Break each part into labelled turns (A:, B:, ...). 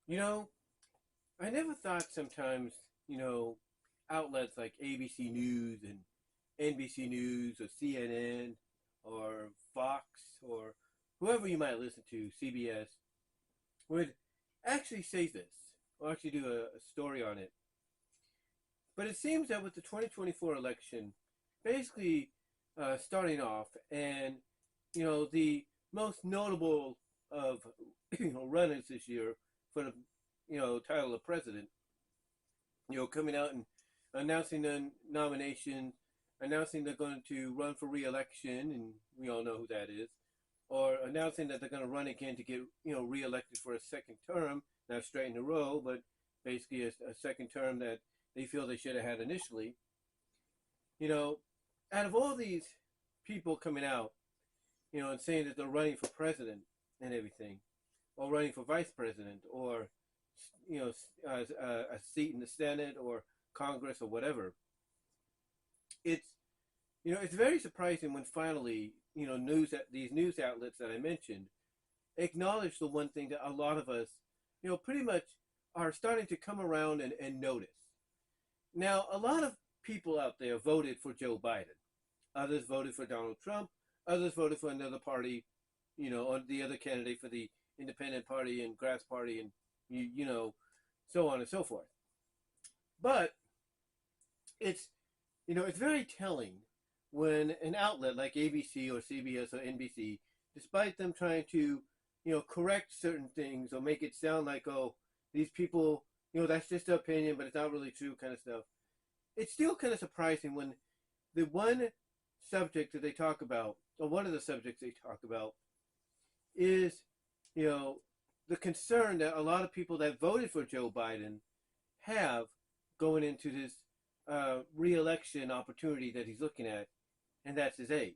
A: You know, I never thought sometimes, outlets like ABC News and NBC News or CNN or Fox or whoever you might listen to, CBS, would actually say this or actually do a story on it. But it seems that with the 2024 election basically starting off, and, the most notable of, runners this year for the, title of president, coming out and announcing the nomination, announcing they're going to run for re-election, and we all know who that is, or announcing that they're going to run again to get, re-elected for a second term, not straight in a row, but basically a second term that they feel they should have had initially. You know, out of all these people coming out, and saying that they're running for president and everything, or running for vice president, or a seat in the Senate or Congress or whatever, it's it's very surprising when finally these news outlets that I mentioned acknowledge the one thing that a lot of us pretty much are starting to come around and notice. Now, a lot of people out there voted for Joe Biden. Others voted for Donald Trump. Others voted for another party, or the other candidate for the Independent Party and Grass Party, and so on and so forth. But it's it's very telling when an outlet like ABC or CBS or NBC, despite them trying to correct certain things or make it sound like, oh, these people, that's just their opinion, but it's not really true, kind of stuff. It's still kind of surprising when the one subject that they talk about, or one of the subjects they talk about, is, the concern that a lot of people that voted for Joe Biden have going into this re-election opportunity that he's looking at, and that's his age.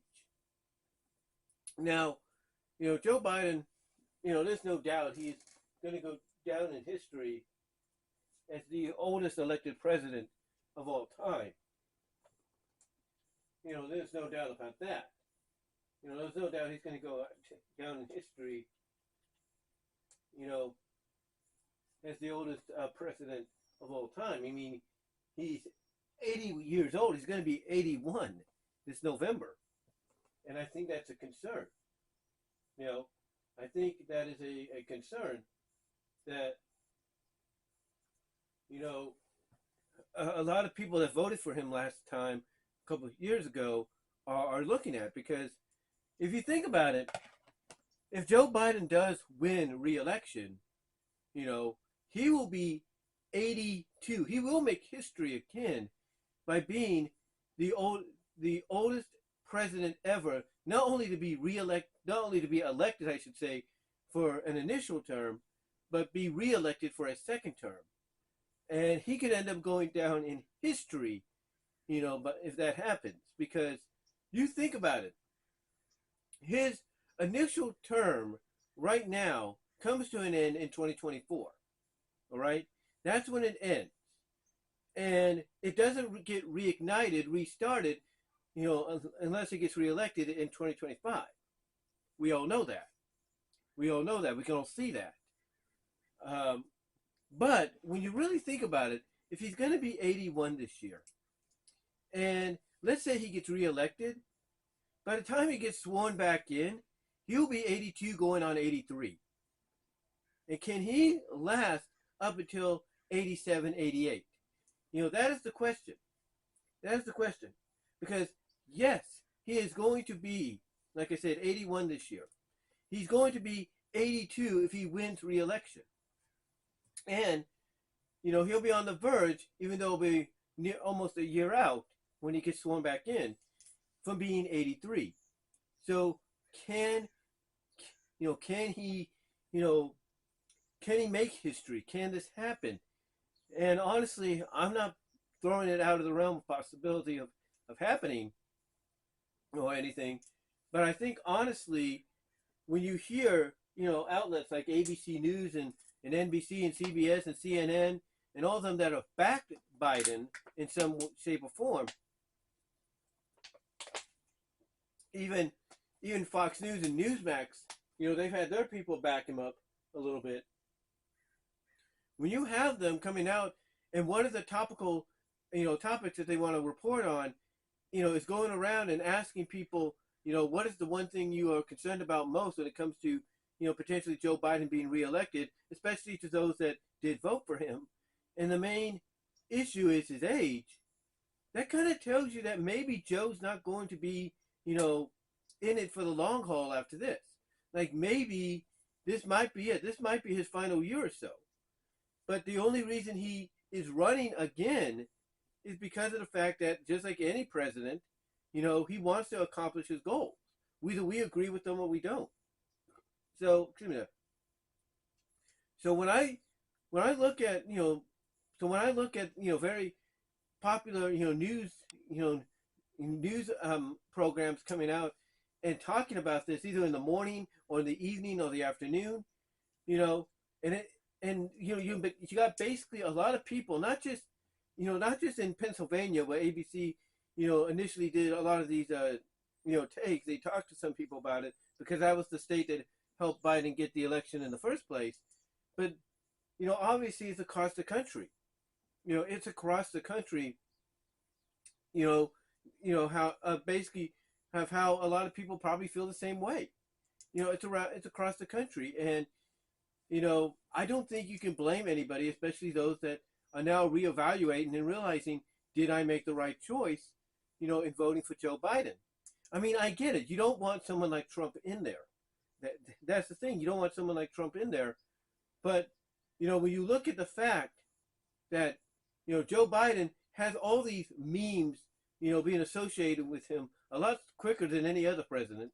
A: Now, Joe Biden, there's no doubt he's going to go down in history as the oldest elected president of all time. There's no doubt about that. There's no doubt he's going to go down in history, you know, as the oldest president of all time. I mean, he's 80 years old. He's going to be 81 this November. And I think that's a concern. I think that is a concern that, a lot of people that voted for him last time, a couple of years ago, are looking at. Because if you think about it, if Joe Biden does win re-election, he will be 82. He will make history again by being the oldest president ever, not only to be elected, I should say, for an initial term, but be re-elected for a second term. And he could end up going down in history, but if that happens, because you think about it, his initial term right now comes to an end in 2024. All right? That's when it ends. And it doesn't get reignited, restarted, unless he gets reelected in 2025. We all know that. We can all see that. But when you really think about it, if he's going to be 81 this year, and let's say he gets reelected, by the time he gets sworn back in, he'll be 82 going on 83. And can he last up until 87, 88? That is the question. That is the question. Because, yes, he is going to be, like I said, 81 this year. He's going to be 82 if he wins re-election. And, he'll be on the verge, even though it'll be almost a year out when he gets sworn back in, from being 83. So can he make history? Can this happen? And honestly, I'm not throwing it out of the realm of possibility of happening or anything. But I think, honestly, when you hear, outlets like ABC News and NBC and CBS and CNN and all of them that have backed Biden in some shape or form, even Fox News and Newsmax, they've had their people back him up a little bit. when you have them coming out and one of the topical, topics that they want to report on, is going around and asking people, what is the one thing you are concerned about most when it comes to, potentially Joe Biden being reelected, especially to those that did vote for him. And the main issue is his age. That kind of tells you that maybe Joe's not going to be, in it for the long haul after this. Like maybe this might be it. This might be his final year or so. But the only reason he is running again is because of the fact that just like any president, he wants to accomplish his goals. Either we agree with them or we don't. So, excuse me. So when I look at very popular news programs coming out and talking about this either in the morning or in the evening or the afternoon, you got basically a lot of people, not just in Pennsylvania where ABC initially did a lot of these takes. They talked to some people about it because that was the state that helped Biden get the election in the first place. But obviously it's across the country. It's across the country. How basically have how a lot of people probably feel the same way. It's across the country, and I don't think you can blame anybody, especially those that are now reevaluating and realizing, did I make the right choice, in voting for Joe Biden? I mean, I get it. You don't want someone like Trump in there. That's the thing. You don't want someone like Trump in there. But, when you look at the fact that, Joe Biden has all these memes, being associated with him a lot quicker than any other president.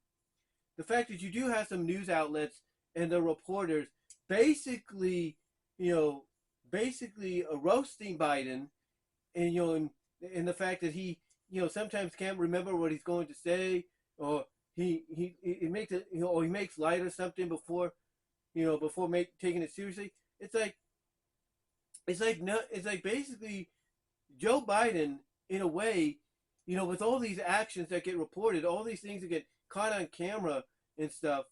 A: The fact that you do have some news outlets and the reporters basically roasting Biden, and and the fact that he sometimes can't remember what he's going to say, or he makes it or he makes light of something before taking it seriously. It's like basically Joe Biden in a way, with all these actions that get reported, all these things that get caught on camera and stuff,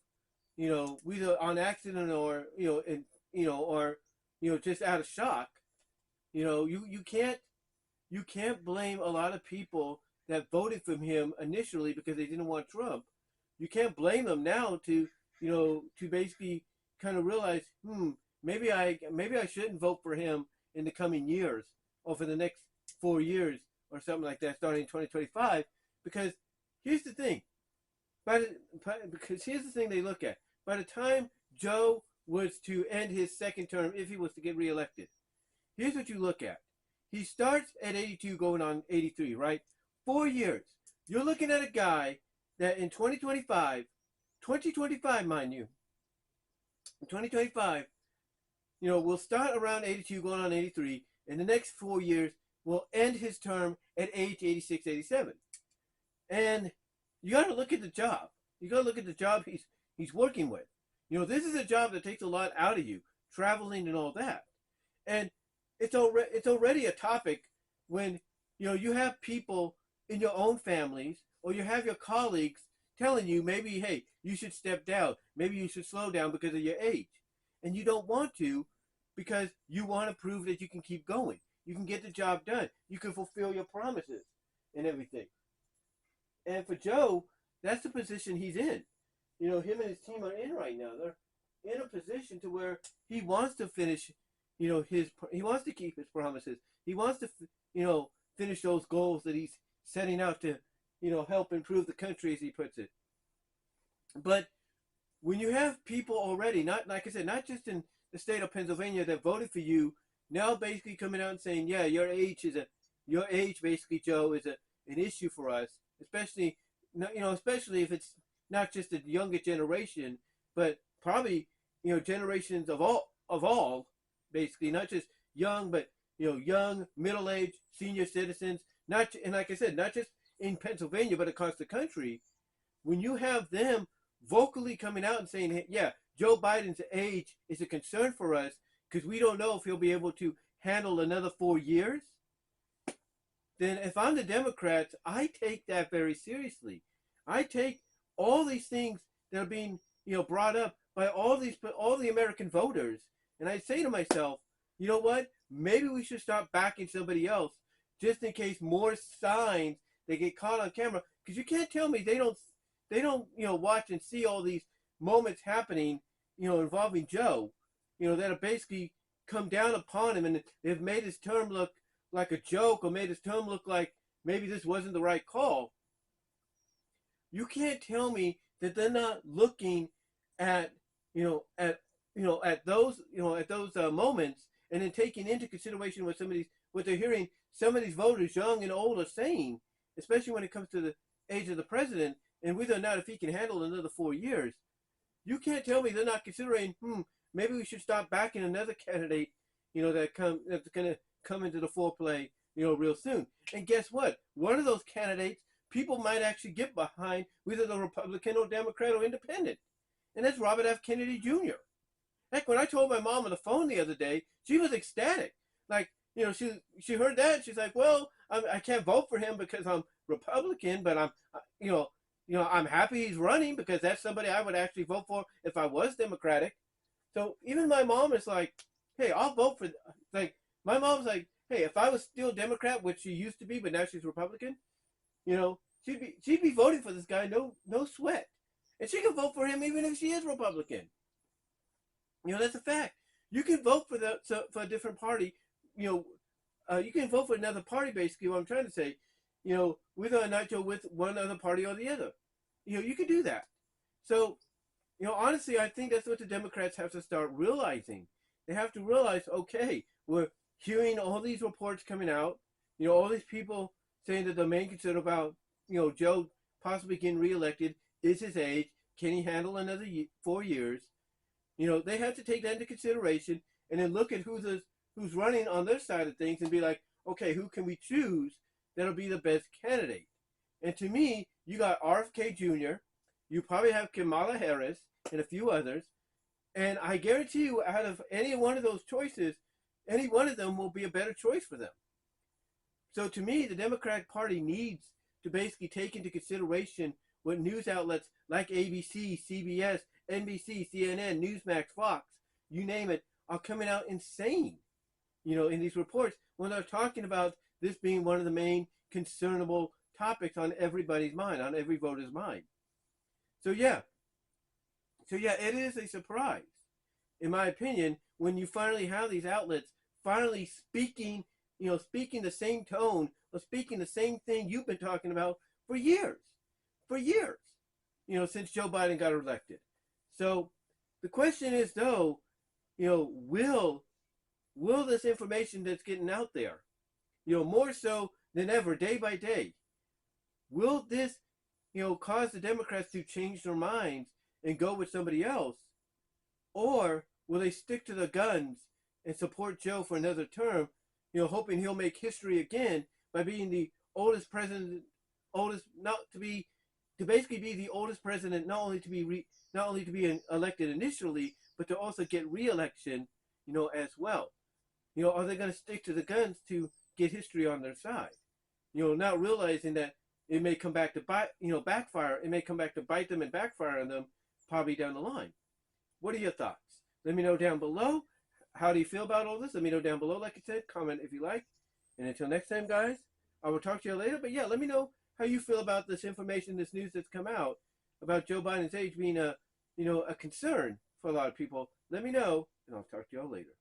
A: either on accident or just out of shock. You can't blame a lot of people that voted for him initially because they didn't want Trump. You can't blame them now to basically kind of realize, maybe I shouldn't vote for him in the coming years or for the next 4 years or something like that, starting in 2025. Because here's the thing. Because here's the thing they look at. By the time Joe was to end his second term, if he was to get reelected, here's what you look at. He starts at 82 going on 83, right? 4 years. You're looking at a guy that in 2025, mind you, in 2025, will start around 82 going on 83. In the next 4 years, will end his term at age 86, 87. And you got to look at the job. You got to look at the job he's working with. This is a job that takes a lot out of you, traveling and all that. And it's already a topic when you have people in your own families or you have your colleagues telling you maybe, hey, you should step down, maybe you should slow down because of your age, and you don't want to because you want to prove that you can keep going, you can get the job done, you can fulfill your promises and everything. And for Joe, that's the position he's in. Him and his team are in right now. They're in a position to where he wants to finish he wants to keep his promises. He wants to, finish those goals that he's setting out to, help improve the country, as he puts it. But when you have people already, not like I said, not just in the state of Pennsylvania that voted for you, now basically coming out and saying, yeah, your age basically, Joe, is an issue for us, especially if it's not just the younger generation, but probably generations of all. Basically, not just young, but young, middle-aged, senior citizens. And like I said, not just in Pennsylvania, but across the country. When you have them vocally coming out and saying, hey, yeah, Joe Biden's age is a concern for us because we don't know if he'll be able to handle another 4 years, then if I'm the Democrats, I take that very seriously. I take all these things that are being brought up by all the American voters. And I say to myself, you know what? Maybe we should stop backing somebody else just in case more signs they get caught on camera. Because you can't tell me they don't watch and see all these moments happening involving Joe, that have basically come down upon him and they've made his term look like a joke or made his term look like maybe this wasn't the right call. You can't tell me that they're not looking at at those moments and then taking into consideration what they're hearing some of these voters, young and old, are saying, especially when it comes to the age of the president and whether or not if he can handle another 4 years. You can't tell me they're not considering, maybe we should stop backing another candidate, that's going to come into the foreplay, real soon. And guess what? One of those candidates people might actually get behind, whether the Republican or Democrat or Independent, and that's Robert F. Kennedy Jr. Heck, when I told my mom on the phone the other day, she was ecstatic. Like, she heard that, and she's like, "Well, I can't vote for him because I'm Republican, but I'm happy he's running because that's somebody I would actually vote for if I was Democratic." So even my mom is like, "Hey, I'll vote for." Like, my mom's like, "Hey, if I was still Democrat, which she used to be, but now she's Republican, she'd be voting for this guy, no sweat, and she can vote for him even if she is Republican. That's a fact. You can vote for a different party. You can vote for another party. Basically, what I'm trying to say, whether or not you're with one other party or the other, you can do that. So, honestly, I think that's what the Democrats have to start realizing. They have to realize, okay, we're hearing all these reports coming out. All these people saying that the main concern about Joe possibly getting reelected is his age. Can he handle another 4 years? They have to take that into consideration and then look at who's running on their side of things and be like, okay, who can we choose that'll be the best candidate? And to me, you got RFK Jr., you probably have Kamala Harris and a few others, and I guarantee you out of any one of those choices, any one of them will be a better choice for them. So to me, the Democratic Party needs to basically take into consideration what news outlets like ABC, CBS, NBC, CNN, Newsmax, Fox, you name it, are coming out insane, in these reports when they're talking about this being one of the main concernable topics on everybody's mind, on every voter's mind. So yeah, it is a surprise, in my opinion, when you finally have these outlets finally speaking the same tone or speaking the same thing you've been talking about for years, since Joe Biden got elected. So the question is, though, will this information that's getting out there, more so than ever, day by day, will this, cause the Democrats to change their minds and go with somebody else? Or will they stick to the guns and support Joe for another term, hoping he'll make history again by being the oldest president, to basically be the oldest president, not only to be elected initially, but to also get re-election, as well. Are they going to stick to the guns to get history on their side? Not realizing that it may come back to backfire. It may come back to bite them and backfire on them probably down the line. What are your thoughts? Let me know down below. How do you feel about all this? Let me know down below, like I said. Comment if you like. And until next time, guys, I will talk to you later. But yeah, let me know how you feel about this information, this news that's come out about Joe Biden's age being a concern for a lot of people. Let me know, and I'll talk to y'all later.